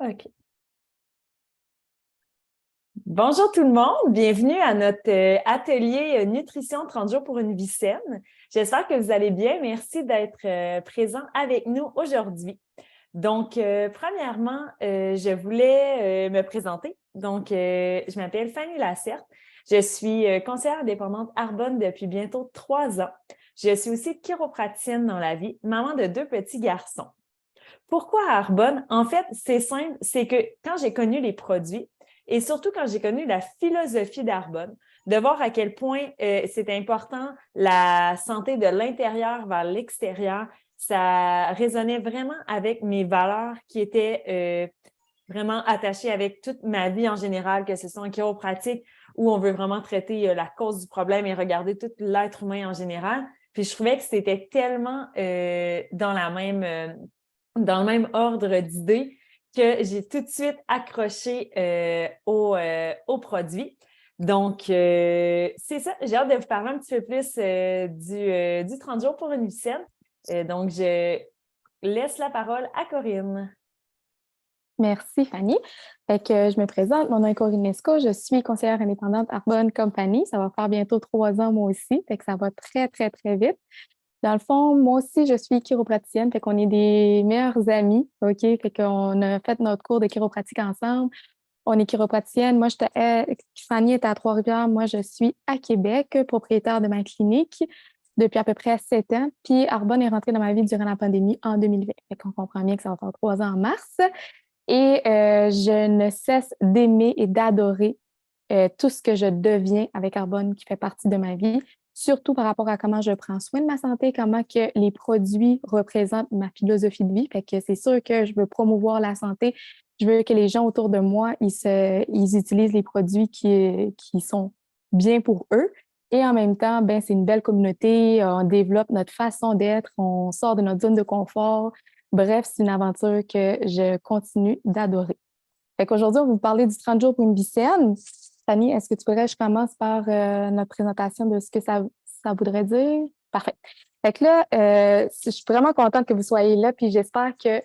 OK. Bonjour tout le monde, bienvenue à notre atelier Nutrition 30 jours pour une vie saine. J'espère que vous allez bien. Merci d'être présent avec nous aujourd'hui. Donc, premièrement, je voulais me présenter. Donc, je m'appelle Fanny Lacerte. Je suis conseillère indépendante Arbonne depuis bientôt 3 ans. Je suis aussi chiropraticienne dans la vie, maman de 2 petits garçons. Pourquoi Arbonne? En fait, c'est simple, c'est que quand j'ai connu les produits et surtout quand j'ai connu la philosophie d'Arbonne, de voir à quel point c'est important la santé de l'intérieur vers l'extérieur, ça résonnait vraiment avec mes valeurs qui étaient vraiment attachées avec toute ma vie en général, que ce soit en chiropratique où on veut vraiment traiter la cause du problème et regarder tout l'être humain en général. Puis je trouvais que c'était tellement dans le même ordre d'idées que j'ai tout de suite accroché au produit. Donc, c'est ça. J'ai hâte de vous parler un petit peu plus du 30 jours pour une vie saine. Donc, je laisse la parole à Corinne. Merci, Fanny. Je me présente, mon nom est Corinne Lescaut, je suis conseillère indépendante Arbonne Company. Ça va faire bientôt 3 ans, moi aussi, fait que ça va très, très, très vite. Dans le fond, moi aussi, je suis chiropraticienne, fait qu'on est des meilleurs amis, OK? Fait qu'on a fait notre cours de chiropratique ensemble. On est chiropraticienne. Moi, Fanny est à Trois-Rivières. Moi, je suis à Québec, propriétaire de ma clinique depuis à peu près 7 ans. Puis Arbonne est rentrée dans ma vie durant la pandémie en 2020. Fait qu'on comprend bien que ça va faire 3 ans en mars. Et je ne cesse d'aimer et d'adorer tout ce que je deviens avec Arbonne qui fait partie de ma vie, surtout par rapport à comment je prends soin de ma santé, comment que les produits représentent ma philosophie de vie. Fait que c'est sûr que je veux promouvoir la santé. Je veux que les gens autour de moi, ils utilisent les produits qui sont bien pour eux. Et en même temps, ben, c'est une belle communauté. On développe notre façon d'être. On sort de notre zone de confort. Bref, c'est une aventure que je continue d'adorer. Fait qu'aujourd'hui, on va vous parler du 30 jours pour une vie saine. Fanny, est-ce que tu pourrais, je commence par notre présentation de ce que ça voudrait dire? Parfait. Fait que là, je suis vraiment contente que vous soyez là, puis j'espère que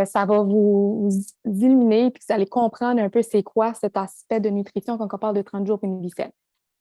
ça va vous illuminer, puis que vous allez comprendre un peu c'est quoi cet aspect de nutrition quand on parle de 30 jours pour une vie saine.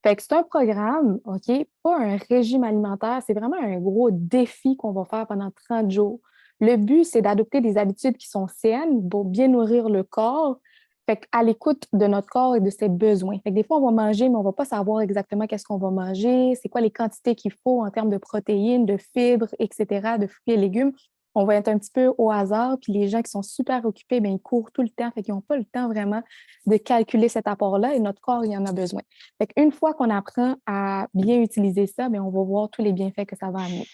Fait que c'est un programme, OK, pas un régime alimentaire, c'est vraiment un gros défi qu'on va faire pendant 30 jours. Le but, c'est d'adopter des habitudes qui sont saines pour bien nourrir le corps, fait à l'écoute de notre corps et de ses besoins. Fait que des fois, on va manger, mais on ne va pas savoir exactement qu'est-ce qu'on va manger, c'est quoi les quantités qu'il faut en termes de protéines, de fibres, etc., de fruits et légumes. On va être un petit peu au hasard, puis les gens qui sont super occupés, bien, ils courent tout le temps, fait qu'ils n'ont pas le temps vraiment de calculer cet apport-là et notre corps, il en a besoin. Fait qu'une fois qu'on apprend à bien utiliser ça, bien, on va voir tous les bienfaits que ça va amener.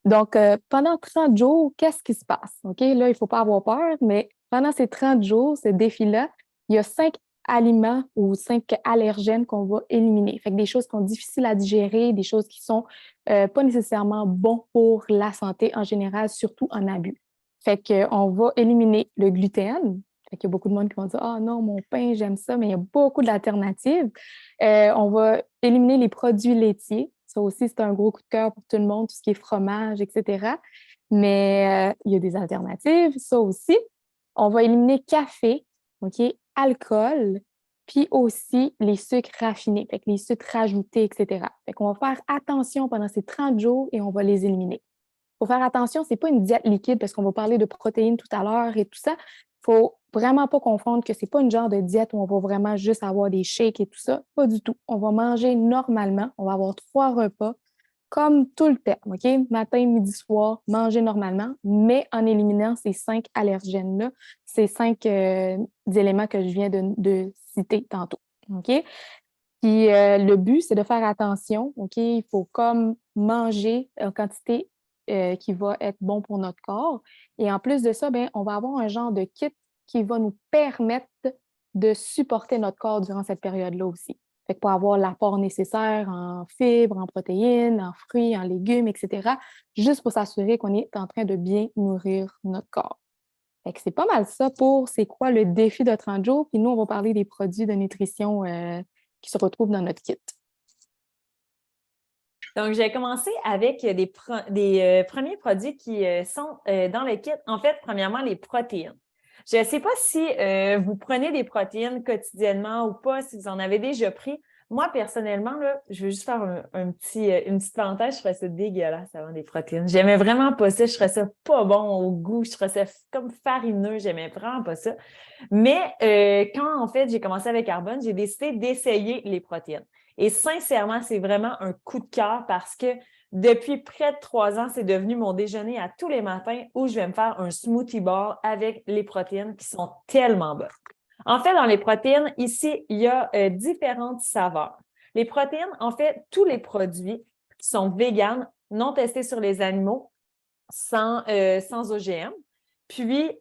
Donc, pendant 30 jours, qu'est-ce qui se passe? OK, là, il ne faut pas avoir peur, mais pendant ces 30 jours, ce défi-là, il y a 5 aliments ou 5 allergènes qu'on va éliminer. Fait que des choses qui sont difficiles à digérer, des choses qui sont pas nécessairement bons pour la santé en général, surtout en abus. Fait qu'on va éliminer le gluten. Fait qu'il y a beaucoup de monde qui vont dire, ah non, mon pain, j'aime ça, mais il y a beaucoup d'alternatives. On va éliminer les produits laitiers. Ça aussi, c'est un gros coup de cœur pour tout le monde, tout ce qui est fromage, etc. Mais il y a des alternatives, ça aussi. On va éliminer café, OK, alcool, puis aussi les sucres raffinés, fait que les sucres rajoutés, etc. Fait qu'on va faire attention pendant ces 30 jours et on va les éliminer. Il faut faire attention, c'est pas une diète liquide parce qu'on va parler de protéines tout à l'heure et tout ça. Il faut vraiment pas confondre que c'est pas une genre de diète où on va vraiment juste avoir des shakes et tout ça. Pas du tout. On va manger normalement. On va avoir 3 repas comme tout le temps, OK? Matin, midi, soir, manger normalement, mais en éliminant ces 5 allergènes-là, ces 5 éléments que je viens de citer tantôt, OK? Puis le but, c'est de faire attention, OK? Il faut comme manger en quantité qui va être bon pour notre corps. Et en plus de ça, bien, on va avoir un genre de kit qui va nous permettre de supporter notre corps durant cette période-là aussi. Fait que pour avoir l'apport nécessaire en fibres, en protéines, en fruits, en légumes, etc., juste pour s'assurer qu'on est en train de bien nourrir notre corps. Fait que c'est pas mal ça pour c'est quoi le défi de 30 jours. Puis nous, on va parler des produits de nutrition qui se retrouvent dans notre kit. Donc, j'ai commencé avec des premiers produits qui sont dans le kit. En fait, premièrement, les protéines. Je ne sais pas si vous prenez des protéines quotidiennement ou pas, si vous en avez déjà pris. Moi, personnellement, là, je veux juste faire une petite parenthèse, je trouvais ça dégueulasse avant des protéines. J'aimais vraiment pas ça, je trouvais ça pas bon au goût, je trouvais ça comme farineux, j'aimais vraiment pas ça. Mais quand, en fait, j'ai commencé avec Arbonne, j'ai décidé d'essayer les protéines. Et sincèrement, c'est vraiment un coup de cœur parce que depuis près de 3 ans, c'est devenu mon déjeuner à tous les matins où je vais me faire un smoothie bar avec les protéines qui sont tellement bonnes. En fait, dans les protéines, ici, il y a différentes saveurs. Les protéines, en fait, tous les produits sont véganes, non testés sur les animaux, sans OGM. Puis,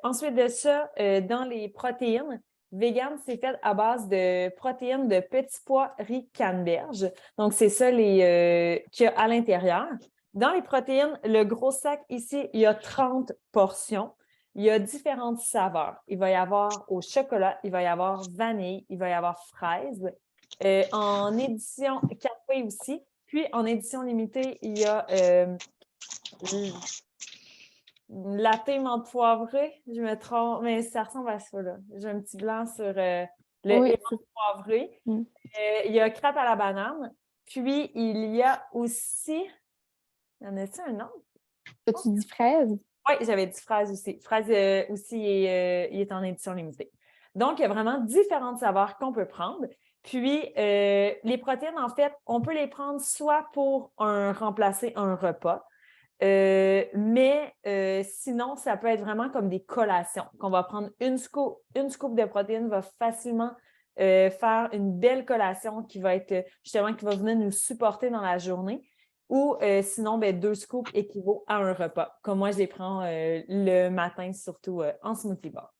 ensuite de ça, dans les protéines, vegan, c'est fait à base de protéines de petits pois, riz, canneberge. Donc, c'est ça qu'il y a à l'intérieur. Dans les protéines, le gros sac ici, il y a 30 portions. Il y a différentes saveurs. Il va y avoir au chocolat, il va y avoir vanille, il va y avoir fraise. En édition café aussi. Puis, en édition limitée, il y a latte menthe poivrée, je me trompe, mais ça ressemble à ça, là. J'ai un petit blanc sur le Oui, émmenthe poivré. Mm. Il y a crêpe à la banane. Puis, il y a aussi... Y en a-t-il un autre? As-tu dit fraise? Oui, j'avais dit fraise aussi. Fraise aussi, il est en édition limitée. Donc, il y a vraiment différentes saveurs qu'on peut prendre. Puis, les protéines, en fait, on peut les prendre soit pour remplacer un repas, mais sinon, ça peut être vraiment comme des collations, qu'on va prendre une scoop de protéines va facilement faire une belle collation qui va être justement qui va venir nous supporter dans la journée. Ou sinon, 2 scoops équivaut à un repas. Comme moi, je les prends le matin, surtout en smoothie bar.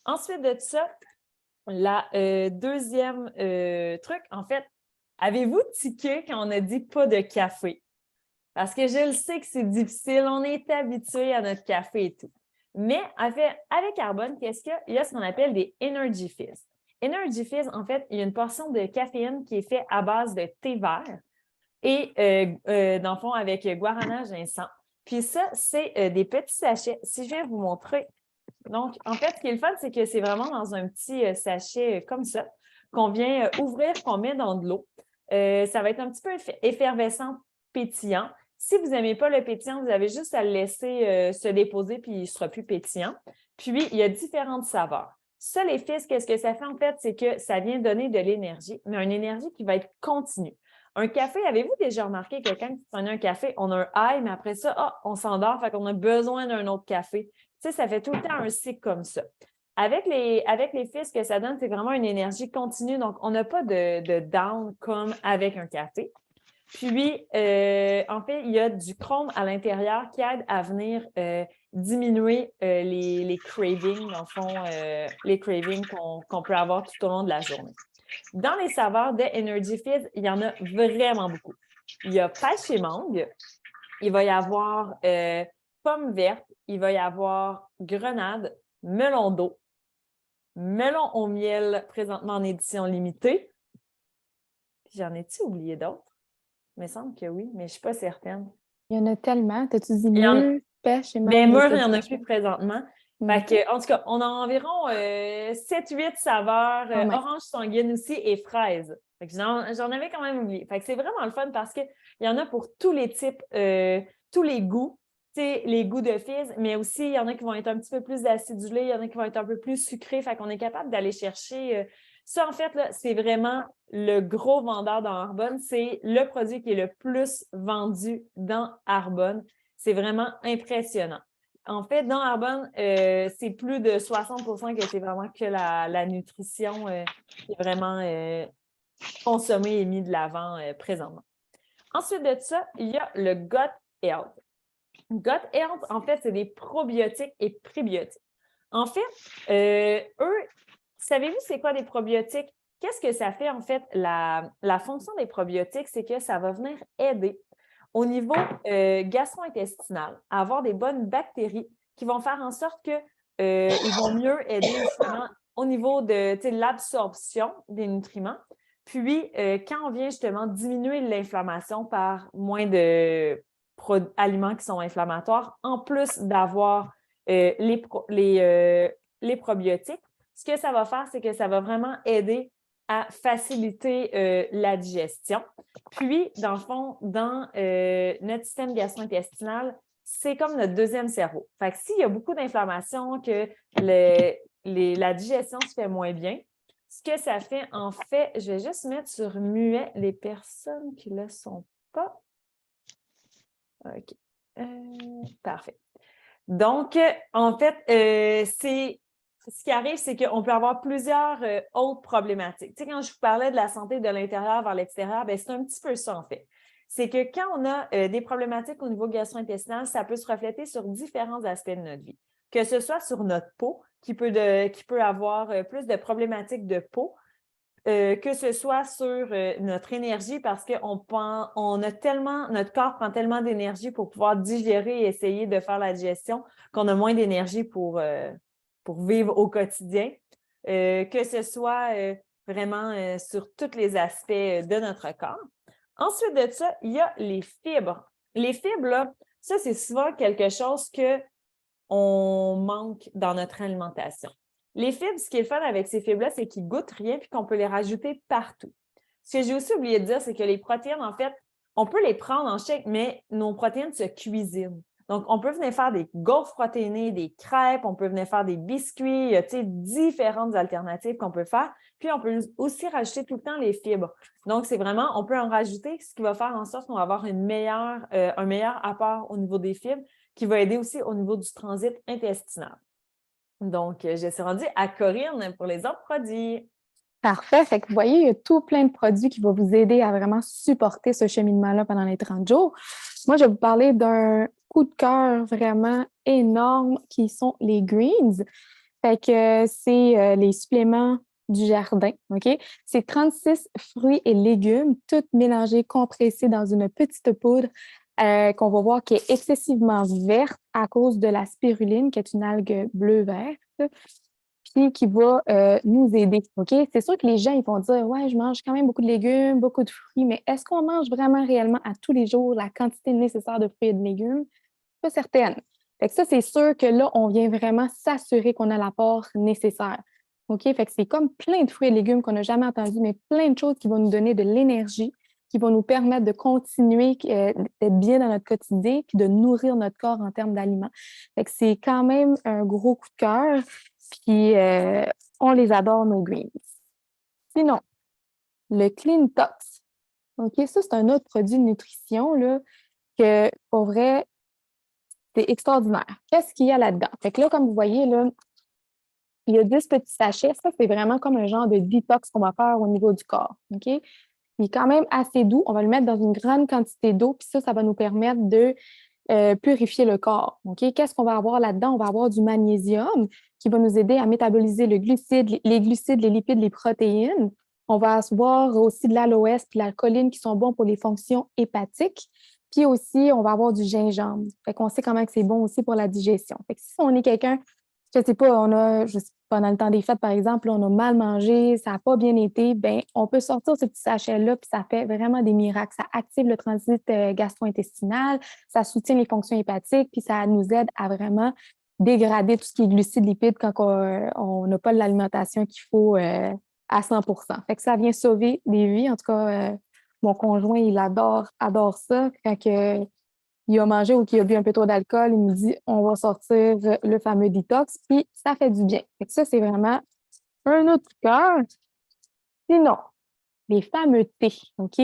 Ensuite de ça, la deuxième truc, en fait, avez-vous tiqué quand on a dit pas de café? Parce que je le sais que c'est difficile, on est habitué à notre café et tout. Mais en fait, avec Arbonne, qu'est-ce qu'il y a? Il y a ce qu'on appelle des Energy Fizz. Energy Fizz, en fait, il y a une portion de caféine qui est faite à base de thé vert et dans le fond avec guarana, ginseng. Puis ça, c'est des petits sachets. Si je viens vous montrer. Donc, en fait, ce qui est le fun, c'est que c'est vraiment dans un petit sachet comme ça qu'on vient ouvrir, qu'on met dans de l'eau. Ça va être un petit peu effervescent, pétillant. Si vous n'aimez pas le pétillant, vous avez juste à le laisser se déposer puis il ne sera plus pétillant. Puis, il y a différentes saveurs. Ça, les fils, qu'est-ce que ça fait en fait? C'est que ça vient donner de l'énergie, mais une énergie qui va être continue. Un café, avez-vous déjà remarqué que quand vous prenez un café, on a un high, mais après ça, on s'endort, fait qu'on a besoin d'un autre café. Tu sais, ça fait tout le temps un cycle comme ça. Avec les fils, ce que ça donne, c'est vraiment une énergie continue. Donc, on n'a pas de down comme avec un café. Puis, en fait, il y a du chrome à l'intérieur qui aide à venir diminuer les cravings, dans le fond, les cravings qu'on peut avoir tout au long de la journée. Dans les saveurs de Energy Fizz, il y en a vraiment beaucoup. Il y a pêche et mangue, il va y avoir pomme verte, il va y avoir grenade, melon d'eau, melon au miel présentement en édition limitée. Puis j'en ai-tu oublié d'autres? Il me semble que oui, mais je ne suis pas certaine. Il y en a tellement. T'as-tu dit mûr, pêche et Bien, mangue? mûr, il n'y en a plus présentement. Fait que, en tout cas, on a environ 7-8 saveurs, orange sanguine aussi et fraise. Fait que j'en avais quand même oublié. Fait que c'est vraiment le fun parce qu'il y en a pour tous les types, tous les goûts. Les goûts de fizz, mais aussi, il y en a qui vont être un petit peu plus acidulés, il y en a qui vont être un peu plus sucrés. Fait qu'on est capable d'aller chercher. Ça, en fait, là, c'est vraiment le gros vendeur dans Arbonne. C'est le produit qui est le plus vendu dans Arbonne. C'est vraiment impressionnant. En fait, dans Arbonne, c'est plus de 60% que c'est vraiment que la nutrition qui est vraiment consommée et mise de l'avant présentement. Ensuite de ça, il y a le Gut Health. Gut Health, en fait, c'est des probiotiques et prébiotiques. En fait, savez-vous c'est quoi des probiotiques? Qu'est-ce que ça fait, en fait? La fonction des probiotiques, c'est que ça va venir aider au niveau gastro-intestinal à avoir des bonnes bactéries qui vont faire en sorte qu'ils vont mieux aider justement au niveau de l'absorption des nutriments. Puis, quand on vient justement diminuer l'inflammation par moins de aliments qui sont inflammatoires, en plus d'avoir les probiotiques, ce que ça va faire, c'est que ça va vraiment aider à faciliter la digestion. Puis, dans le fond, dans notre système gastro-intestinal, c'est comme notre deuxième cerveau. Fait que s'il y a beaucoup d'inflammation, que la digestion se fait moins bien, ce que ça fait, en fait, je vais juste mettre sur muet les personnes qui ne le sont pas. OK. Parfait. Donc, en fait, ce qui arrive, c'est qu'on peut avoir plusieurs autres problématiques. Tu sais, quand je vous parlais de la santé de l'intérieur vers l'extérieur, c'est un petit peu ça, en fait. C'est que quand on a des problématiques au niveau gastro-intestinal, ça peut se refléter sur différents aspects de notre vie. Que ce soit sur notre peau, qui peut avoir plus de problématiques de peau, que ce soit sur notre énergie parce que notre corps prend tellement d'énergie pour pouvoir digérer et essayer de faire la digestion qu'on a moins d'énergie pour vivre au quotidien. Que ce soit vraiment sur tous les aspects de notre corps. Ensuite de ça, il y a les fibres. Les fibres, là, ça, c'est souvent quelque chose qu'on manque dans notre alimentation. Les fibres, ce qui est le fun avec ces fibres-là, c'est qu'ils ne goûtent rien et qu'on peut les rajouter partout. Ce que j'ai aussi oublié de dire, c'est que les protéines, en fait, on peut les prendre en shake, mais nos protéines se cuisinent. Donc, on peut venir faire des gaufres protéinées, des crêpes, on peut venir faire des biscuits, il y a différentes alternatives qu'on peut faire. Puis, on peut aussi rajouter tout le temps les fibres. Donc, c'est vraiment, on peut en rajouter, ce qui va faire en sorte qu'on va avoir un meilleur apport au niveau des fibres, qui va aider aussi au niveau du transit intestinal. Donc, je suis rendue à Corinne pour les autres produits. Parfait. Fait que vous voyez, il y a tout plein de produits qui vont vous aider à vraiment supporter ce cheminement-là pendant les 30 jours. Moi, je vais vous parler d'un coup de cœur vraiment énorme qui sont les greens. Fait que c'est les suppléments du jardin, OK? C'est 36 fruits et légumes, tout mélangés, compressés dans une petite poudre qu'on va voir qui est excessivement verte à cause de la spiruline, qui est une algue bleu-verte, puis qui va nous aider, OK? C'est sûr que les gens, ils vont dire, ouais, je mange quand même beaucoup de légumes, beaucoup de fruits, mais est-ce qu'on mange vraiment réellement à tous les jours la quantité nécessaire de fruits et de légumes? Pas certaine. Fait que ça, c'est sûr que là, on vient vraiment s'assurer qu'on a l'apport nécessaire. OK? Fait que c'est comme plein de fruits et légumes qu'on n'a jamais entendus, mais plein de choses qui vont nous donner de l'énergie, qui vont nous permettre de continuer d'être bien dans notre quotidien, puis de nourrir notre corps en termes d'aliments. Fait que c'est quand même un gros coup de cœur, puis on les adore, nos greens. Sinon, le Clean Tox. OK? Ça, c'est un autre produit de nutrition, là, que, pour vrai, c'est extraordinaire. Qu'est-ce qu'il y a là-dedans? Fait que là, comme vous voyez, là, il y a 10 petits sachets. Ça, c'est vraiment comme un genre de détox qu'on va faire au niveau du corps. OK? Il est quand même assez doux. On va le mettre dans une grande quantité d'eau, puis ça va nous permettre de purifier le corps. OK? Qu'est-ce qu'on va avoir là-dedans? On va avoir du magnésium qui va nous aider à métaboliser les glucides, les lipides, les protéines. On va avoir aussi de l'aloès et de la choline qui sont bons pour les fonctions hépatiques. Puis aussi, on va avoir du gingembre. Fait qu'on sait comment que c'est bon aussi pour la digestion. Fait que si on est quelqu'un, je sais pas, pendant le temps des fêtes, par exemple, on a mal mangé, ça n'a pas bien été, ben on peut sortir ce petit sachet-là, puis ça fait vraiment des miracles. Ça active le transit gastro-intestinal, ça soutient les fonctions hépatiques, puis ça nous aide à vraiment dégrader tout ce qui est glucides, lipides quand on n'a pas l'alimentation qu'il faut à 100%. Fait que ça vient sauver des vies. En tout cas, mon conjoint, il adore ça. Il a mangé ou qu'il a bu un peu trop d'alcool, il me dit on va sortir le fameux détox, puis ça fait du bien. Fait que ça, c'est vraiment un autre cœur. Sinon, les fameux thés, OK?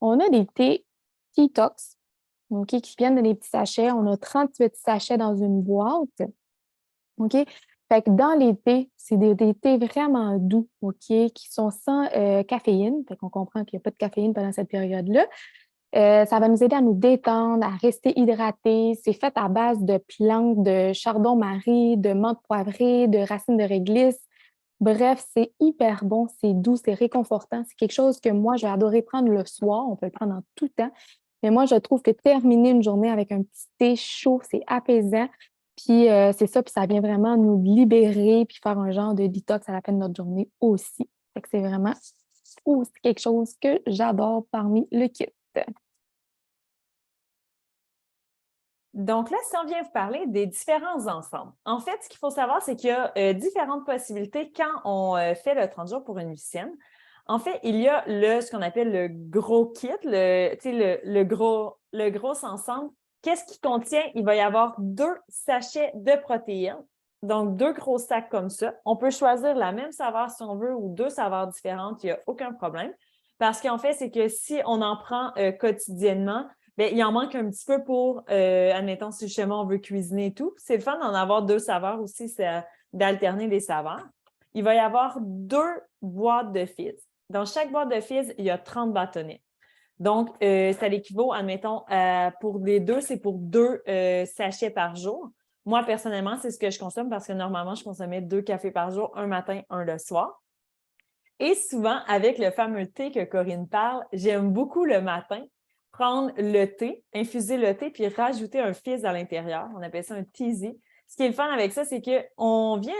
On a des thés detox, OK, qui viennent de des petits sachets. On a 38 petits sachets dans une boîte, OK? Fait que dans les thés, c'est des thés vraiment doux, OK, qui sont sans caféine. Fait qu'on comprend qu'il n'y a pas de caféine pendant cette période-là. Ça va nous aider à nous détendre, à rester hydratés. C'est fait à base de plantes de chardon-marie, de menthe poivrée, de racines de réglisse. Bref, c'est hyper bon, c'est doux, c'est réconfortant. C'est quelque chose que moi, j'ai adoré prendre le soir. On peut le prendre en tout temps. Mais moi, je trouve que terminer une journée avec un petit thé chaud, c'est apaisant. Puis c'est ça, puis ça vient vraiment nous libérer puis faire un genre de détox à la fin de notre journée aussi. Fait que c'est vraiment aussi quelque chose que j'adore parmi le kit. Donc là, si on vient vous parler des différents ensembles, en fait, ce qu'il faut savoir, c'est qu'il y a différentes possibilités quand on fait le 30 jours pour une musicienne. En fait, il y a ce qu'on appelle le gros kit, le gros ensemble. Qu'est-ce qu'il contient? Il va y avoir 2 sachets de protéines, donc 2 gros sacs comme ça. On peut choisir la même saveur si on veut ou 2 saveurs différentes, il n'y a aucun problème. Parce qu'en fait, c'est que si on en prend quotidiennement, bien, il en manque un petit peu pour, admettons, si justement on veut cuisiner et tout. C'est le fun d'en avoir 2 saveurs aussi, c'est d'alterner les saveurs. Il va y avoir 2 boîtes de fizz. Dans chaque boîte de fizz, il y a 30 bâtonnets. Donc, ça l'équivaut, admettons, pour les 2, c'est pour 2 sachets par jour. Moi, personnellement, c'est ce que je consomme parce que normalement, je consommais 2 cafés par jour, un matin, un le soir. Et souvent, avec le fameux thé que Corinne parle, j'aime beaucoup le matin prendre le thé, infuser le thé, puis rajouter un fizz à l'intérieur. On appelle ça un teasy. Ce qui est le fun avec ça, c'est qu'on vient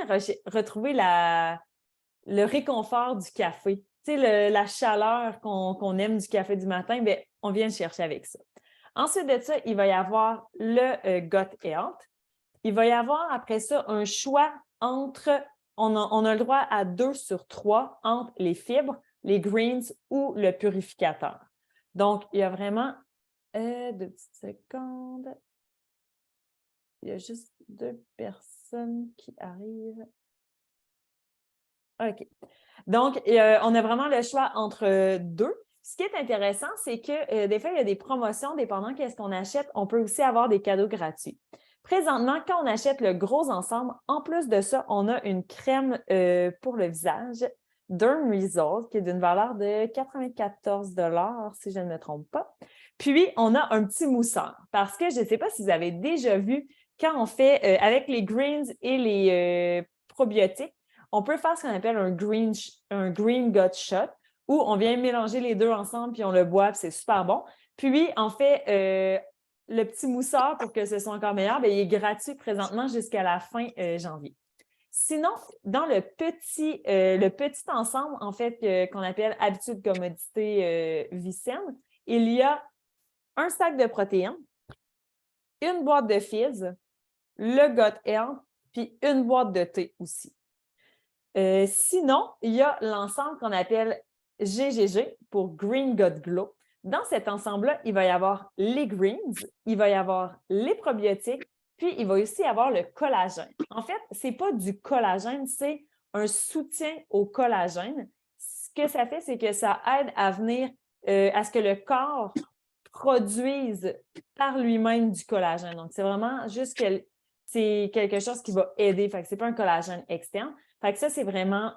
retrouver le réconfort du café. Tu sais, la chaleur qu'on aime du café du matin, bien, on vient le chercher avec ça. Ensuite de ça, il va y avoir le Gut Health. Il va y avoir après ça un choix entre, on a le droit à 2 sur 3 entre les fibres, les greens ou le purificateur. Donc, il y a vraiment 2 petites secondes. Il y a juste 2 personnes qui arrivent. OK. Donc, on a vraiment le choix entre 2. Ce qui est intéressant, c'est que des fois, il y a des promotions, dépendant qu'est-ce qu'on achète, on peut aussi avoir des cadeaux gratuits. Présentement, quand on achète le gros ensemble, en plus de ça, on a une crème pour le visage, Derm Result, qui est d'une valeur de 94 si je ne me trompe pas. Puis, on a un petit mousseur, parce que je ne sais pas si vous avez déjà vu, quand on fait avec les greens et les probiotiques, on peut faire ce qu'on appelle un green gut shot, où on vient mélanger les 2 ensemble, puis on le boit, puis c'est super bon. Puis, en fait, le petit mousseur, pour que ce soit encore meilleur, bien, il est gratuit présentement jusqu'à la fin janvier. Sinon, dans le petit ensemble, en fait, qu'on appelle habitude, commodité, Vicenne, il y a un sac de protéines, une boîte de fizz, le Gut Health, puis une boîte de thé aussi. Sinon, il y a l'ensemble qu'on appelle GGG pour Green Gut Glow. Dans cet ensemble-là, il va y avoir les greens, il va y avoir les probiotiques, puis il va aussi y avoir le collagène. En fait, ce n'est pas du collagène, c'est un soutien au collagène. Ce que ça fait, c'est que ça aide à venir à ce que le corps produise par lui-même du collagène. Donc, c'est vraiment juste c'est quelque chose qui va aider. Fait que ce n'est pas un collagène externe. Fait que ça, c'est vraiment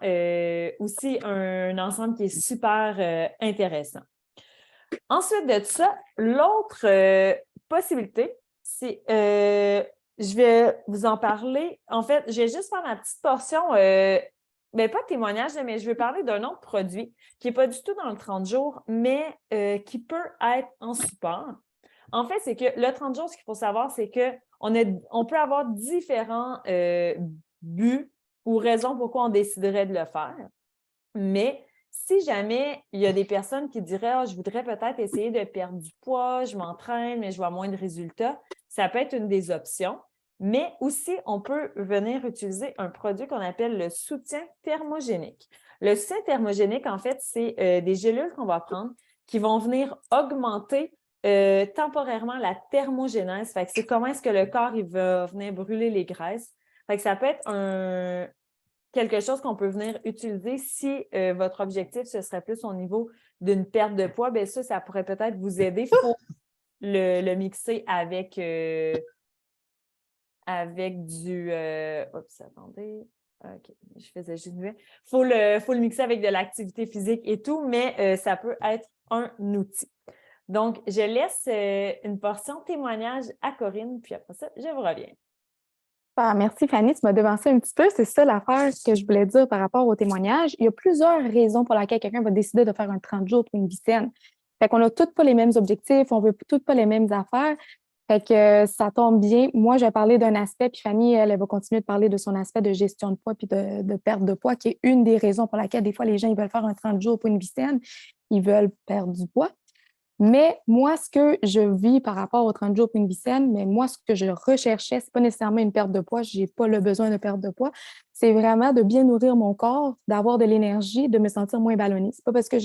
aussi un ensemble qui est super intéressant. Ensuite de ça, l'autre possibilité, c'est, je vais vous en parler. En fait, je vais juste faire ma petite portion, mais pas de témoignage, mais je vais parler d'un autre produit qui n'est pas du tout dans le 30 jours, mais qui peut être en support. En fait, c'est que le 30 jours, ce qu'il faut savoir, c'est qu'on peut avoir différents buts ou raisons pourquoi on déciderait de le faire. Mais si jamais il y a des personnes qui diraient « Ah, je voudrais peut-être essayer de perdre du poids, je m'entraîne, mais je vois moins de résultats », ça peut être une des options. Mais aussi, on peut venir utiliser un produit qu'on appelle le soutien thermogénique. Le soutien thermogénique, en fait, c'est des gélules qu'on va prendre qui vont venir augmenter temporairement la thermogénèse. Fait que c'est comment est-ce que le corps il va venir brûler les graisses. Fait que ça peut être quelque chose qu'on peut venir utiliser si votre objectif, ce serait plus au niveau d'une perte de poids, bien ça pourrait peut-être vous aider. Il faut le mixer avec du... Oups, attendez. OK, je faisais juste mieux. Faut le mixer avec de l'activité physique et tout, mais ça peut être un outil. Donc, je laisse une portion témoignage à Corinne, puis après ça, je vous reviens. Ah, merci Fanny, tu m'as devancé un petit peu. C'est ça l'affaire que je voulais dire par rapport au témoignage. Il y a plusieurs raisons pour lesquelles quelqu'un va décider de faire un 30 jours pour une vie saine. Fait qu'on n'a toutes pas les mêmes objectifs, on veut toutes pas les mêmes affaires. Fait que ça tombe bien. Moi, je vais parler d'un aspect, puis Fanny, elle va continuer de parler de son aspect de gestion de poids puis de perte de poids, qui est une des raisons pour laquelle des fois les gens ils veulent faire un 30 jours pour une vie saine. Ils veulent perdre du poids. Mais moi, ce que je vis par rapport aux 30 jours pour une vie saine, mais moi, ce que je recherchais, c'est pas nécessairement une perte de poids, j'ai pas le besoin de perdre de poids, c'est vraiment de bien nourrir mon corps, d'avoir de l'énergie, de me sentir moins ballonnée. C'est pas parce que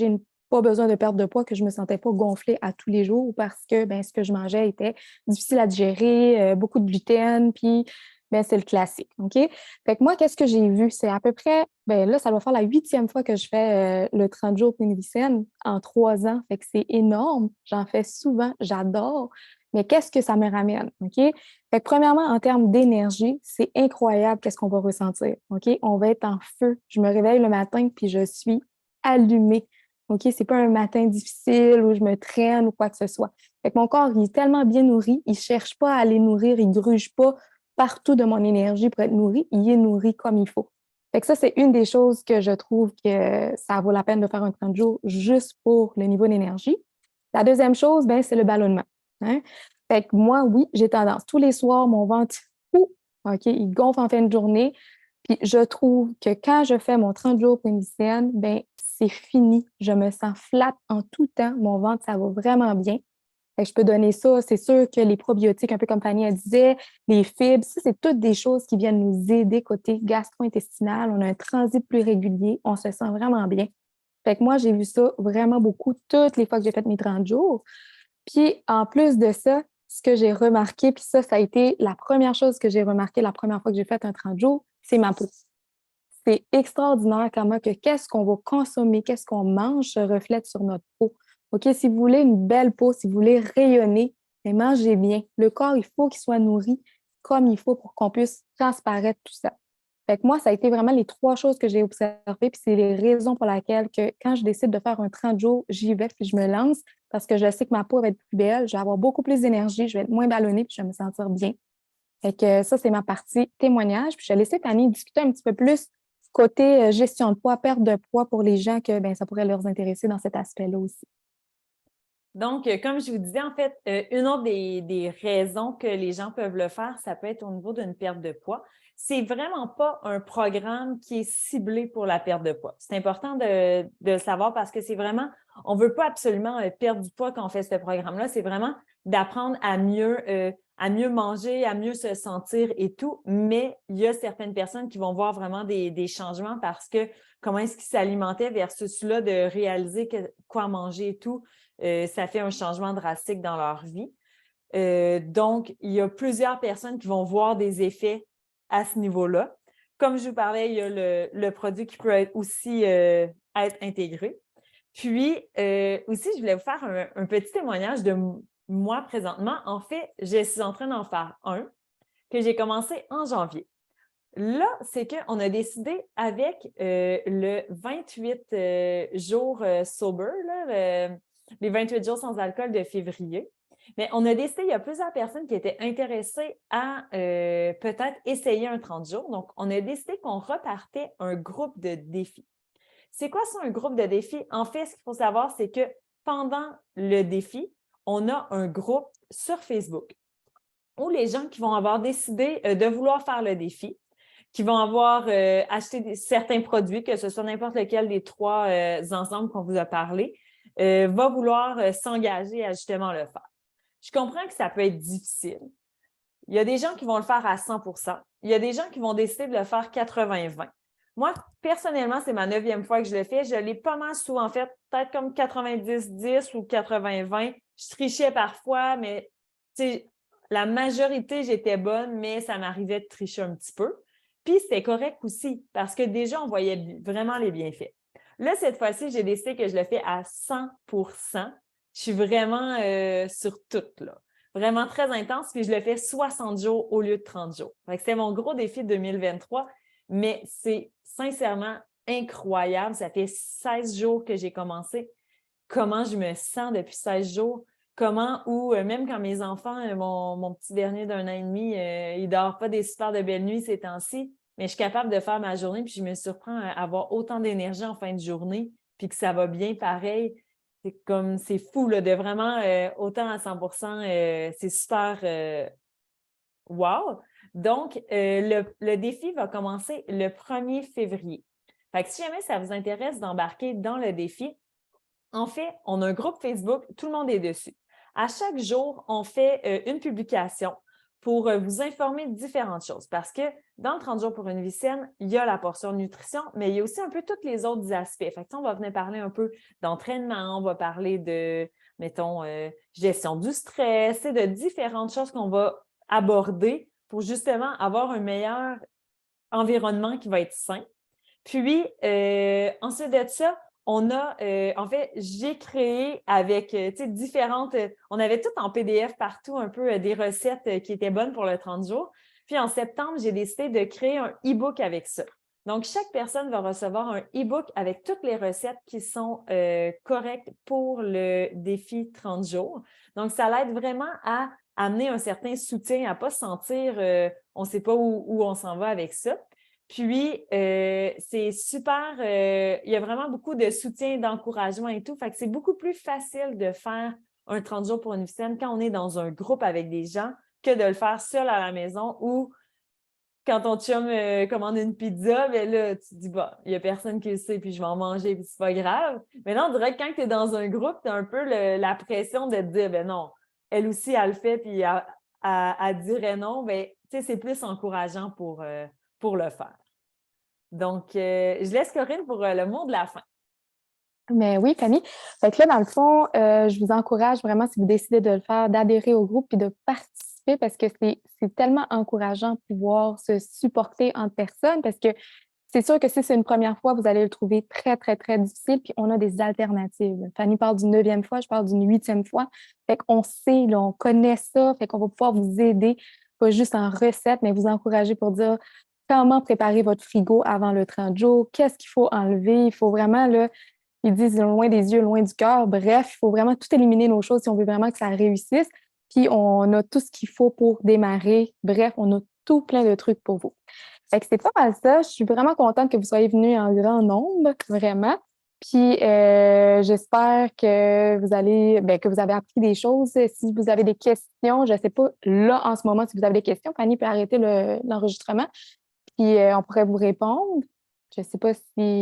pas besoin de perdre de poids que je me sentais pas gonflée à tous les jours ou parce que ben, ce que je mangeais était difficile à digérer, beaucoup de gluten, puis ben, c'est le classique. OK? Fait que moi, qu'est-ce que j'ai vu? C'est à peu près, ben là, ça va faire la 8e fois que je fais le 30 jours pour une vie saine en 3 ans. Fait que c'est énorme. J'en fais souvent. J'adore. Mais qu'est-ce que ça me ramène? OK? Fait que premièrement, en termes d'énergie, c'est incroyable qu'est-ce qu'on va ressentir. OK? On va être en feu. Je me réveille le matin puis je suis allumée. OK? C'est pas un matin difficile où je me traîne ou quoi que ce soit. Fait que mon corps, il est tellement bien nourri. Il cherche pas à aller nourrir. Il gruge pas partout de mon énergie pour être nourri. Il est nourri comme il faut. Fait que ça, c'est une des choses que je trouve que ça vaut la peine de faire un 30 jours juste pour le niveau d'énergie. La deuxième chose, ben, c'est le ballonnement. Hein? Fait que moi, oui, j'ai tendance. Tous les soirs, mon ventre, ouh, OK, il gonfle en fin de journée. Puis je trouve que quand je fais mon 30 jours pour une lycéenne, ben, c'est fini. Je me sens flat en tout temps. Mon ventre, ça va vraiment bien. Fait que je peux donner ça. C'est sûr que les probiotiques, un peu comme Fanny elle disait, les fibres, ça, c'est toutes des choses qui viennent nous aider côté gastro-intestinal. On a un transit plus régulier. On se sent vraiment bien. Fait que moi, j'ai vu ça vraiment beaucoup toutes les fois que j'ai fait mes 30 jours. Puis en plus de ça, ce que j'ai remarqué, puis ça a été la première chose que j'ai remarqué la première fois que j'ai fait un 30 jours, c'est ma peau. C'est extraordinaire comment que qu'est-ce qu'on va consommer, qu'est-ce qu'on mange se reflète sur notre peau. OK, si vous voulez une belle peau, si vous voulez rayonner, mais mangez bien. Le corps, il faut qu'il soit nourri comme il faut pour qu'on puisse transparaître tout ça. Fait que moi, ça a été vraiment les 3 choses que j'ai observées, puis c'est les raisons pour lesquelles que quand je décide de faire un 30 jours, j'y vais, puis je me lance parce que je sais que ma peau va être plus belle, je vais avoir beaucoup plus d'énergie, je vais être moins ballonnée, puis je vais me sentir bien. Fait que ça, c'est ma partie témoignage. Puis je vais laisser Fanny discuter un petit peu plus côté gestion de poids, perte de poids pour les gens que ben, ça pourrait leur intéresser dans cet aspect-là aussi. Donc, comme je vous disais, en fait, une autre des raisons que les gens peuvent le faire, ça peut être au niveau d'une perte de poids. C'est vraiment pas un programme qui est ciblé pour la perte de poids. C'est important de le savoir parce que c'est vraiment, on veut pas absolument perdre du poids quand on fait ce programme-là. C'est vraiment d'apprendre à mieux manger, à mieux se sentir et tout. Mais il y a certaines personnes qui vont voir vraiment des changements parce que comment est-ce qu'ils s'alimentaient versus là de réaliser quoi manger et tout. Ça fait un changement drastique dans leur vie. Donc, il y a plusieurs personnes qui vont voir des effets à ce niveau-là. Comme je vous parlais, il y a le produit qui peut être aussi être intégré. Puis, aussi, je voulais vous faire un petit témoignage de moi présentement. En fait, je suis en train d'en faire un que j'ai commencé en janvier. Là, c'est qu'on a décidé avec le 28 jours sober, là, les 28 jours sans alcool de février, mais on a décidé, il y a plusieurs personnes qui étaient intéressées à peut-être essayer un 30 jours. Donc, on a décidé qu'on repartait un groupe de défis. C'est quoi ça, un groupe de défis? En fait, ce qu'il faut savoir, c'est que pendant le défi, on a un groupe sur Facebook où les gens qui vont avoir décidé de vouloir faire le défi, qui vont avoir acheté certains produits, que ce soit n'importe lequel des 3 ensembles qu'on vous a parlé, va vouloir s'engager à justement le faire. Je comprends que ça peut être difficile. Il y a des gens qui vont le faire à 100%. Il y a des gens qui vont décider de le faire 80-20. Moi, personnellement, c'est ma 9e fois que je le fais. Je l'ai pas mal souvent fait, peut-être comme 90-10 ou 80-20. Je trichais parfois, mais la majorité, j'étais bonne, mais ça m'arrivait de tricher un petit peu. Puis c'était correct aussi, parce que déjà, on voyait vraiment les bienfaits. Là, cette fois-ci, j'ai décidé que je le fais à 100%. Je suis vraiment sur tout, là. Vraiment très intense, puis je le fais 60 jours au lieu de 30 jours. C'est mon gros défi de 2023, mais c'est sincèrement incroyable. Ça fait 16 jours que j'ai commencé. Comment je me sens depuis 16 jours? Comment, ou même quand mes enfants, mon petit dernier d'1 an et demi, il ne dort pas des super de belles nuits ces temps-ci, mais je suis capable de faire ma journée, puis je me surprends à avoir autant d'énergie en fin de journée, puis que ça va bien pareil. C'est fou là, de vraiment autant à 100%, c'est super wow. Donc, le défi va commencer le 1er février. Fait que si jamais ça vous intéresse d'embarquer dans le défi, En fait, on a un groupe Facebook, tout le monde est dessus. À chaque jour, on fait une publication pour vous informer de différentes choses parce que dans le 30 jours pour une vie saine, il y a la portion nutrition, mais il y a aussi un peu tous les autres aspects. Fait que, on va venir parler un peu d'entraînement, on va parler de, mettons, gestion du stress et de différentes choses qu'on va aborder pour justement avoir un meilleur environnement qui va être sain. Puis, ensuite de ça, en fait, j'ai créé avec, différentes, on avait tout en PDF partout, un peu des recettes qui étaient bonnes pour le 30 jours. Puis, en septembre, j'ai décidé de créer un e-book avec ça. Donc, chaque personne va recevoir un e-book avec toutes les recettes qui sont correctes pour le défi 30 jours. Donc, ça l'aide vraiment à amener un certain soutien, à ne pas se sentir, on ne sait pas où on s'en va avec ça. Puis, c'est super, il y a vraiment beaucoup de soutien, d'encouragement et tout. Fait que c'est beaucoup plus facile de faire un 30 jours pour une vie saine quand on est dans un groupe avec des gens que de le faire seul à la maison ou quand ton chum commande une pizza, bien là, tu te dis, bah, il n'y a personne qui le sait, puis je vais en manger, puis c'est pas grave. Mais là, on dirait que quand tu es dans un groupe, tu as un peu la pression de te dire, ben non, elle aussi, elle le fait, puis elle dirait non. Ben, tu sais, c'est plus encourageant pour le faire. Donc, je laisse Corinne pour le mot de la fin. Mais oui, Fanny. Fait que là, dans le fond, je vous encourage vraiment, si vous décidez de le faire, d'adhérer au groupe et de participer parce que c'est tellement encourageant de pouvoir se supporter entre personnes parce que c'est sûr que si c'est une première fois, vous allez le trouver très, très, très difficile, puis on a des alternatives. Fanny parle d'une 9e fois, je parle d'une 8e fois. Fait qu'on sait, là, on connaît ça, fait qu'on va pouvoir vous aider, pas juste en recette, mais vous encourager pour dire comment préparer votre frigo avant le 30 jours, qu'est-ce qu'il faut enlever. Il faut vraiment, là, ils disent loin des yeux, loin du cœur. Bref, il faut vraiment tout éliminer nos choses si on veut vraiment que ça réussisse. Puis on a tout ce qu'il faut pour démarrer. Bref, on a tout plein de trucs pour vous. Fait que c'est pas mal ça. Je suis vraiment contente que vous soyez venus en grand nombre, vraiment. Puis j'espère que vous allez, que vous avez appris des choses. Si vous avez des questions, je ne sais pas là en ce moment si vous avez des questions, Fanny peut arrêter l'enregistrement. Puis on pourrait vous répondre. Je ne sais pas si